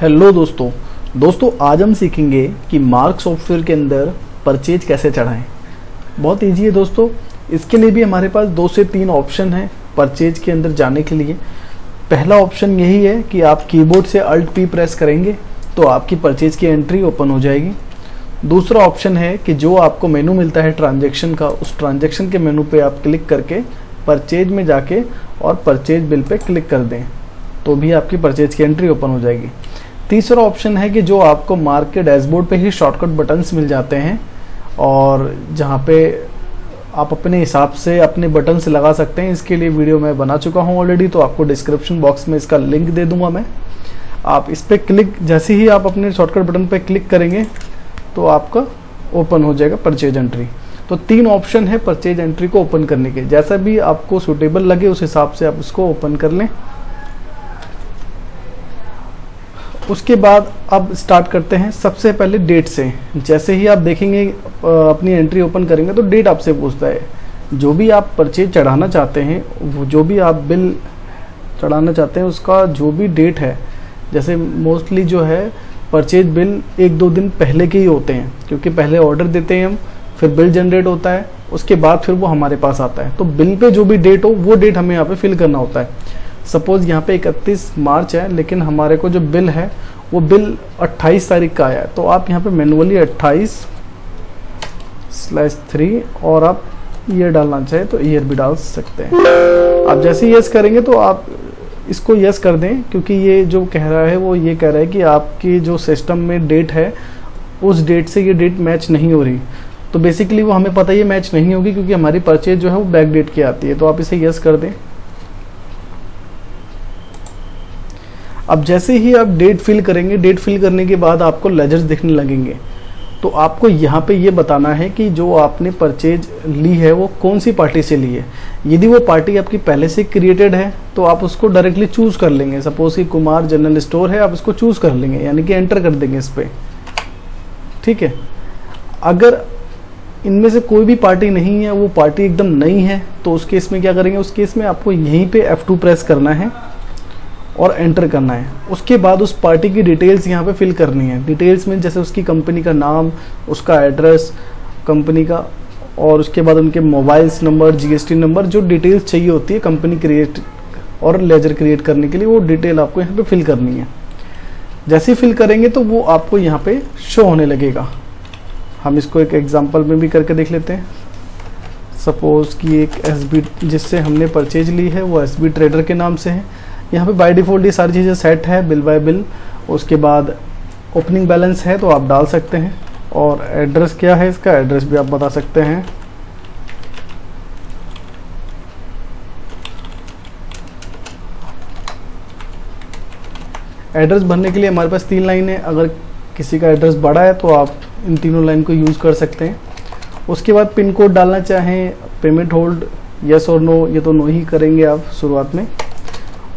Hello दोस्तों आज हम सीखेंगे कि मार्क सॉफ्टवेयर के अंदर परचेज कैसे चढ़ाएं। बहुत इजी है दोस्तों। इसके लिए भी हमारे पास 2 से 3 ऑप्शन हैं परचेज के अंदर जाने के लिए। पहला ऑप्शन यही है कि आप कीबोर्ड से Alt P प्रेस करेंगे तो आपकी परचेज की एंट्री ओपन हो जाएगी। दूसरा ऑप्शन है कि जो आपको मेनू मिलता है ट्रांजैक्शन का, उस ट्रांजैक्शन के मेनू पे आप क्लिक करके परचेज में जाके और परचेज बिल पे क्लिक कर दें तो भी आपकी परचेज की एंट्री ओपन हो जाएगी। तीसरा ऑप्शन है कि जो आपको मार्क के डैशबोर्ड पे ही शॉर्टकट बटन्स मिल जाते हैं और जहाँ पे आप अपने हिसाब से अपने बटन्स लगा सकते हैं। इसके लिए वीडियो मैं बना चुका हूँ ऑलरेडी, तो आपको डिस्क्रिप्शन बॉक्स में इसका लिंक दे दूंगा मैं। आप इस पर क्लिक, जैसे ही आप अपने शॉर्टकट बटन पे क्लिक करेंगे तो आपका ओपन हो जाएगा परचेज एंट्री। तो 3 ऑप्शन है परचेज एंट्री को ओपन करने के। जैसा भी आपको सूटेबल लगे उस हिसाब से आप उसको ओपन कर लें। उसके बाद अब स्टार्ट करते हैं सबसे पहले डेट से। जैसे ही आप देखेंगे अपनी एंट्री ओपन करेंगे तो डेट आपसे पूछता है। जो भी आप परचेज चढ़ाना चाहते हैं, वो जो भी आप बिल चढ़ाना चाहते हैं उसका जो भी डेट है, जैसे मोस्टली जो है परचेज बिल 1-2 दिन पहले के ही होते हैं, क्योंकि पहले ऑर्डर देते हैं हम, फिर बिल जनरेट होता है, उसके बाद फिर वो हमारे पास आता है। तो बिल पे जो भी डेट हो वो डेट हमें यहाँ पे फिल करना होता है। सपोज यहाँ पे 31 मार्च है, लेकिन हमारे को जो बिल है वो बिल 28 तारीख का आया है, तो आप यहाँ पे मैनुअली 28/3 और आप ईयर डालना चाहे तो ईयर भी डाल सकते हैं। आप जैसे ही यस करेंगे तो आप इसको यस कर दें, क्योंकि ये जो कह रहा है वो ये कह रहा है कि आपकी जो सिस्टम में डेट है उस डेट से ये डेट मैच नहीं हो रही। तो बेसिकली वो हमें पता ही मैच नहीं होगी, क्योंकि हमारी परचेज जो है वो बैक डेट की आती है। तो आप इसे यस कर दें। अब जैसे ही आप डेट फिल करेंगे, डेट फिल करने के बाद आपको लेजर्स दिखने लगेंगे। तो आपको यहाँ पे ये बताना है कि जो आपने परचेज ली है वो कौन सी पार्टी से ली है। यदि वो पार्टी आपकी पहले से क्रिएटेड है तो आप उसको डायरेक्टली चूज़ कर लेंगे। सपोज कि कुमार जनरल स्टोर है, आप इसको चूज़ कर लेंगे, यानी कि एंटर कर देंगे इस पर। ठीक है। अगर इनमें से कोई भी पार्टी नहीं है, वो पार्टी एकदम नई है, तो उस केस में क्या करेंगे, उस केस में आपको यहीं पे F2 प्रेस करना है और एंटर करना है। उसके बाद उस पार्टी की डिटेल्स यहाँ पे फिल करनी है। डिटेल्स में जैसे उसकी कंपनी का नाम, उसका एड्रेस कंपनी का, और उसके बाद उनके मोबाइल्स नंबर, GST नंबर, जो डिटेल्स चाहिए होती है कंपनी क्रिएट और लेजर क्रिएट करने के लिए, वो डिटेल आपको यहाँ पे फिल करनी है। जैसे ही फिल करेंगे तो वो आपको यहाँ पे शो होने लगेगा। हम इसको एक एग्जाम्पल में भी करके देख लेते हैं। सपोज कि एक SB जिससे हमने परचेज ली है वो SB ट्रेडर के नाम से है। यहाँ पे बाय डिफ़ॉल्ट ये सारी चीज़ें सेट है, बिल बाय बिल। उसके बाद ओपनिंग बैलेंस है तो आप डाल सकते हैं, और एड्रेस क्या है इसका, एड्रेस भी आप बता सकते हैं। एड्रेस भरने के लिए हमारे पास 3 लाइन है। अगर किसी का एड्रेस बड़ा है तो आप इन तीनों लाइन को यूज़ कर सकते हैं। उसके बाद पिन कोड डालना चाहें, पेमेंट होल्ड, यस और नो, ये तो नो ही करेंगे आप शुरुआत में।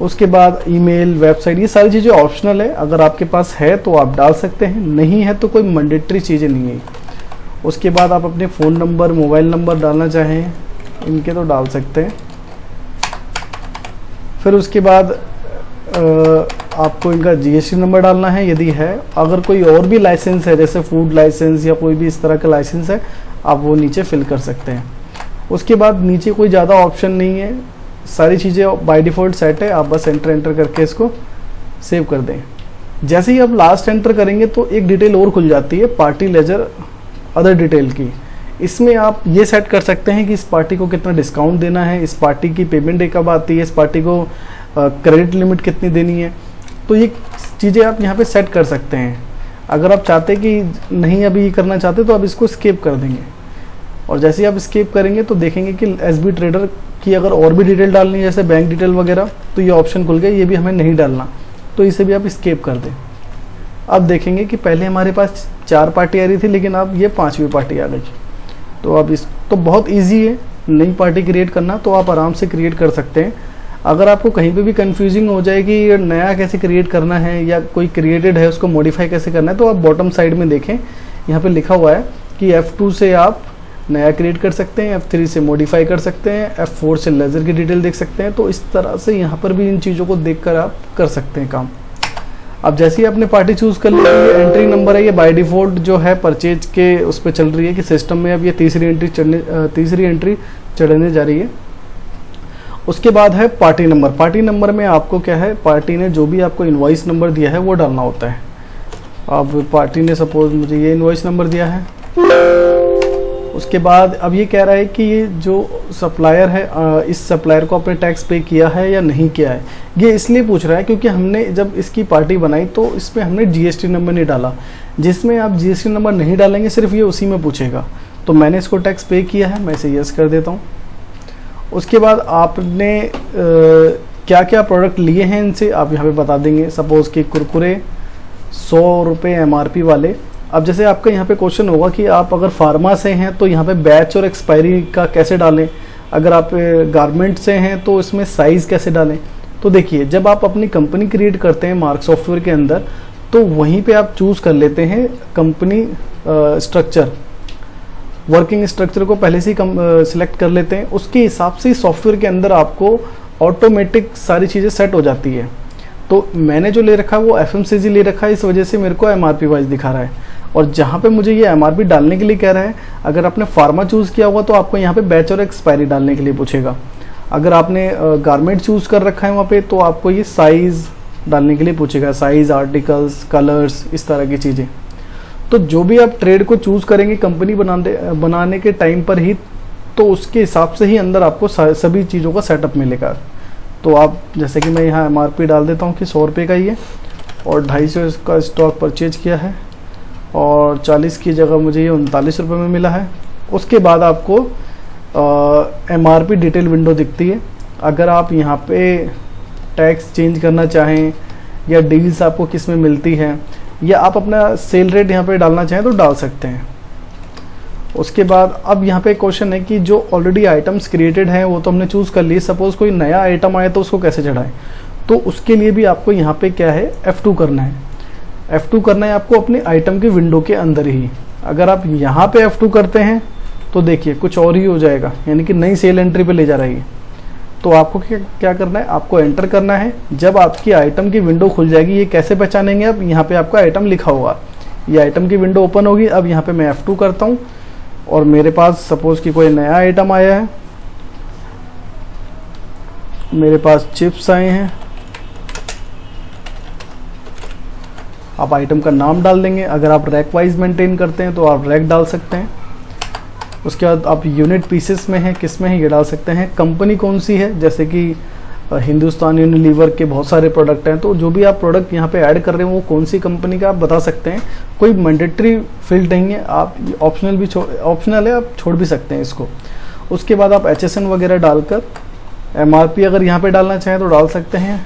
उसके बाद ईमेल, वेबसाइट, ये सारी चीज़ें ऑप्शनल है। अगर आपके पास है तो आप डाल सकते हैं, नहीं है तो कोई मैंडेटरी चीज़ें नहीं है। उसके बाद आप अपने फ़ोन नंबर, मोबाइल नंबर डालना चाहें इनके तो डाल सकते हैं। फिर उसके बाद आपको इनका GST नंबर डालना है यदि है। अगर कोई और भी लाइसेंस है, जैसे फूड लाइसेंस या कोई भी इस तरह का लाइसेंस है, आप वो नीचे फिल कर सकते हैं। उसके बाद नीचे कोई ज़्यादा ऑप्शन नहीं है, सारी चीज़ें बाय डिफ़ॉल्ट सेट है। आप बस एंटर करके इसको सेव कर दें। जैसे ही आप लास्ट एंटर करेंगे तो एक डिटेल और खुल जाती है, पार्टी लेजर अदर डिटेल की। इसमें आप ये सेट कर सकते हैं कि इस पार्टी को कितना डिस्काउंट देना है, इस पार्टी की पेमेंट डे कब आती है, इस पार्टी को क्रेडिट लिमिट कितनी देनी है। तो ये चीज़ें आप यहाँ पे सेट कर सकते हैं। अगर आप चाहते कि नहीं अभी ये करना चाहते तो आप इसको स्किप कर देंगे, और जैसे ही आप स्किप करेंगे तो देखेंगे कि SB ट्रेडर की अगर और भी डिटेल डालनी है, जैसे बैंक डिटेल वगैरह, तो ये ऑप्शन खुल गया, ये भी हमें नहीं डालना, तो इसे भी आप स्किप कर दें। अब देखेंगे कि पहले हमारे पास 4 पार्टी आ रही थी, लेकिन अब ये 5वीं पार्टी आ गई। तो अब इस तो बहुत ईजी है नई पार्टी क्रिएट करना, तो आप आराम से क्रिएट कर सकते हैं। अगर आपको कहीं पे भी कंफ्यूजिंग हो जाए कि नया कैसे क्रिएट करना है या कोई क्रिएटेड है उसको मॉडिफाई कैसे करना है, तो आप बॉटम साइड में देखें, यहाँ पे लिखा हुआ है कि F2 से आप नया क्रिएट कर सकते हैं, F3 से मॉडिफाई कर सकते हैं, F4 से लेजर की डिटेल देख सकते हैं। तो इस तरह से यहाँ पर भी इन चीज़ों को देखकर आप कर सकते हैं काम। अब जैसे ही आपने पार्टी चूज़ कर ली, ये एंट्री नंबर है, ये बाय डिफ़ॉल्ट जो है परचेज के उस पर चल रही है कि सिस्टम में अब ये तीसरी एंट्री चढ़ने जा रही है। उसके बाद है पार्टी नंबर। पार्टी नंबर में आपको क्या है, पार्टी ने जो भी आपको इनवॉइस नंबर दिया है वो डालना होता है। अब पार्टी ने सपोज मुझे ये इनवॉइस नंबर दिया है। उसके बाद अब ये कह रहा है कि ये जो सप्लायर है, इस सप्लायर को आपने टैक्स पे किया है या नहीं किया है। ये इसलिए पूछ रहा है क्योंकि हमने जब इसकी पार्टी बनाई तो इसमें हमने जीएसटी नंबर नहीं डाला। जिसमें आप जीएसटी नंबर नहीं डालेंगे सिर्फ ये उसी में पूछेगा। तो मैंने इसको टैक्स पे किया है, मैं इसे यस कर देता हूँ। उसके बाद आपने क्या क्या प्रोडक्ट लिए हैं इनसे आप यहाँ पे बता देंगे। सपोज़ कि कुरकुरे 100 रुपये MRP वाले। अब जैसे आपका यहाँ पे क्वेश्चन होगा कि आप अगर फार्मा से हैं तो यहाँ पे बैच और एक्सपायरी का कैसे डालें, अगर आप गारमेंट से हैं तो इसमें साइज़ कैसे डालें। तो देखिए, जब आप अपनी कंपनी क्रिएट करते हैं मार्क सॉफ्टवेयर के अंदर, तो वहीं पे आप चूज़ कर लेते हैं कंपनी स्ट्रक्चर, वर्किंग स्ट्रक्चर को पहले से ही सिलेक्ट कर लेते हैं। उसके हिसाब से सॉफ्टवेयर के अंदर आपको ऑटोमेटिक सारी चीज़ें सेट हो जाती है। तो मैंने जो ले रखा है वो FMCG ले रखा है, इस वजह से मेरे को MRP वाइज दिखा रहा है। और जहाँ पे मुझे ये MRP डालने के लिए कह रहा है, अगर आपने फार्मा चूज़ किया होगा तो आपको यहाँ पे बैच और एक्सपायरी डालने के लिए पूछेगा। अगर आपने गारमेंट चूज़ कर रखा है वहाँ पे तो आपको ये साइज़ डालने के लिए पूछेगा, साइज़, आर्टिकल्स, कलर्स, इस तरह की चीज़ें। तो जो भी आप ट्रेड को चूज़ करेंगे कंपनी बनाने के टाइम पर ही, तो उसके हिसाब से ही अंदर आपको सभी चीज़ों का सेटअप मिलेगा। तो आप जैसे कि मैं यहाँ MRP डाल देता हूँ कि 100 रुपये का ही है और 250 का स्टॉक परचेज किया है और 40 की जगह मुझे ये 39 रुपये में मिला है। उसके बाद आपको MRP डिटेल विंडो दिखती है। अगर आप यहाँ पे टैक्स चेंज करना चाहें या डील्स आपको किस में मिलती है या आप अपना सेल रेट यहाँ पे डालना चाहें तो डाल सकते हैं। उसके बाद अब यहाँ पे क्वेश्चन है कि जो ऑलरेडी आइटम्स क्रिएटेड हैं वो तो हमने चूज़ कर लिए। सपोज़ कोई नया आइटम आए तो उसको कैसे चढ़ाएं, तो उसके लिए भी आपको यहाँ पे क्या है, F2 करना है। F2 करना है आपको अपने आइटम की विंडो के अंदर ही। अगर आप यहाँ पे F2 करते हैं तो देखिए कुछ और ही हो जाएगा, यानी कि नई सेल एंट्री पे ले जा रही है। तो आपको क्या करना है, आपको एंटर करना है। जब आपकी आइटम की विंडो खुल जाएगी, ये कैसे पहचानेंगे आप, यहाँ पे आपका आइटम लिखा होगा, ये आइटम की विंडो ओपन होगी। अब यहाँ पे मैं F2 करता हूँ और मेरे पास सपोज कि कोई नया आइटम आया है, मेरे पास चिप्स आए हैं। आप आइटम का नाम डाल देंगे। अगर आप रैक वाइज मेंटेन करते हैं तो आप रैक डाल सकते हैं। उसके बाद आप यूनिट पीसेस में हैं, किस में है, ये डाल सकते हैं। कंपनी कौन सी है, जैसे कि हिंदुस्तान यूनिलीवर के बहुत सारे प्रोडक्ट हैं, तो जो भी आप प्रोडक्ट यहाँ पे ऐड कर रहे हैं वो कौन सी कंपनी का आप बता सकते हैं। कोई मैंडेटरी फील्ड नहीं है, आप ऑप्शनल है, आप छोड़ भी सकते हैं इसको। उसके बाद आप HSN वगैरह डालकर MRP अगर यहाँ पे डालना चाहें तो डाल सकते हैं।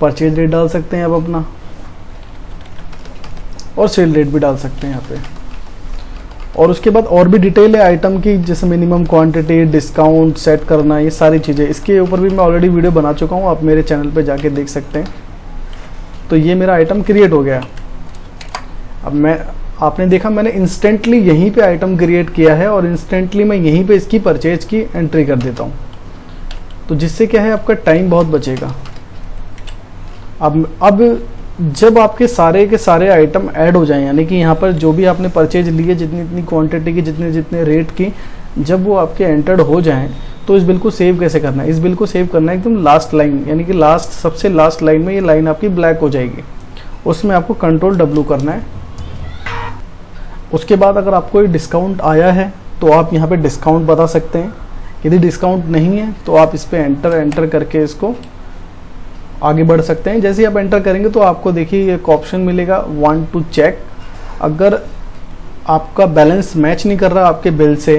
परचेज रेट डाल सकते हैं आप अपना, और सेल रेट भी डाल सकते हैं यहाँ पे। और उसके बाद और भी डिटेल है आइटम की, जैसे मिनिमम क्वांटिटी, डिस्काउंट सेट करना, ये सारी चीज़ें। इसके ऊपर भी मैं ऑलरेडी वीडियो बना चुका हूँ, आप मेरे चैनल पे जाके देख सकते हैं। तो ये मेरा आइटम क्रिएट हो गया। अब आपने देखा मैंने इंस्टेंटली यहीं पे आइटम क्रिएट किया है और इंस्टेंटली मैं यहीं पे इसकी परचेज की एंट्री कर देता हूँ। तो जिससे क्या है, आपका टाइम बहुत बचेगा। अब जब आपके सारे के सारे आइटम ऐड हो जाएं, यानी कि यहाँ पर जो भी आपने परचेज लिए, जितनी जितनी क्वांटिटी की, जितने जितने रेट की, जब वो आपके एंटर्ड हो जाएं, तो इस बिल को सेव कैसे करना है। इस बिल को सेव करना है एकदम लास्ट लाइन, यानी कि सबसे लास्ट लाइन में ये लाइन आपकी ब्लैक हो जाएगी, उसमें आपको Ctrl+W करना है। उसके बाद अगर आपको कोई डिस्काउंट आया है तो आप यहाँ पे डिस्काउंट बता सकते हैं। यदि डिस्काउंट नहीं है तो आप इस पर एंटर करके इसको आगे बढ़ सकते हैं। जैसे ही आप एंटर करेंगे तो आपको देखिए एक ऑप्शन मिलेगा, वांट टू चेक। अगर आपका बैलेंस मैच नहीं कर रहा आपके बिल से,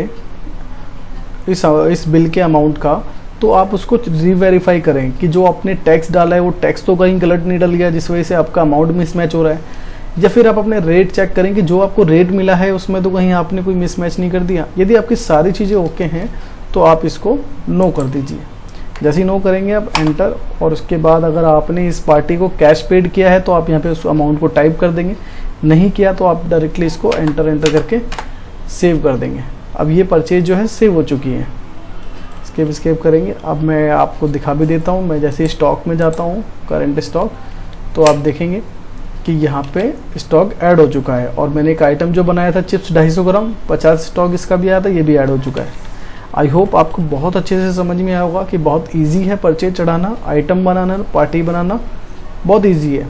इस बिल के अमाउंट का, तो आप उसको रीवेरीफाई करें कि जो आपने टैक्स डाला है वो टैक्स तो कहीं गलत नहीं डल गया जिस वजह से आपका अमाउंट मिसमैच हो रहा है। या फिर आप अपने रेट चेक करें कि जो आपको रेट मिला है उसमें तो कहीं आपने कोई मिसमैच नहीं कर दिया। यदि आपकी सारी चीज़ें ओके हैं तो आप इसको नो कर दीजिए। जैसे ही नो करेंगे आप एंटर, और उसके बाद अगर आपने इस पार्टी को कैश पेड किया है तो आप यहाँ पे उस अमाउंट को टाइप कर देंगे, नहीं किया तो आप डायरेक्टली इसको एंटर करके सेव कर देंगे। अब ये परचेज जो है सेव हो चुकी है। स्केप करेंगे। अब मैं आपको दिखा भी देता हूँ। मैं जैसे स्टॉक में जाता हूँ, करंट स्टॉक, तो आप देखेंगे कि यहाँ पे स्टॉक ऐड हो चुका है। और मैंने एक आइटम जो बनाया था चिप्स 250 ग्राम, 50 स्टॉक इसका भी आया था, ये भी ऐड हो चुका है। आई होप आपको बहुत अच्छे से समझ में आया होगा कि बहुत ईजी है परचेज चढ़ाना, आइटम बनाना, पार्टी बनाना, बहुत ईजी है।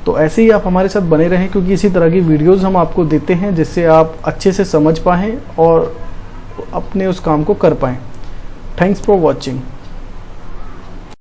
तो ऐसे ही आप हमारे साथ बने रहें, क्योंकि इसी तरह की वीडियोज़ हम आपको देते हैं जिससे आप अच्छे से समझ पाएँ और अपने उस काम को कर पाएँ। Thanks for watching.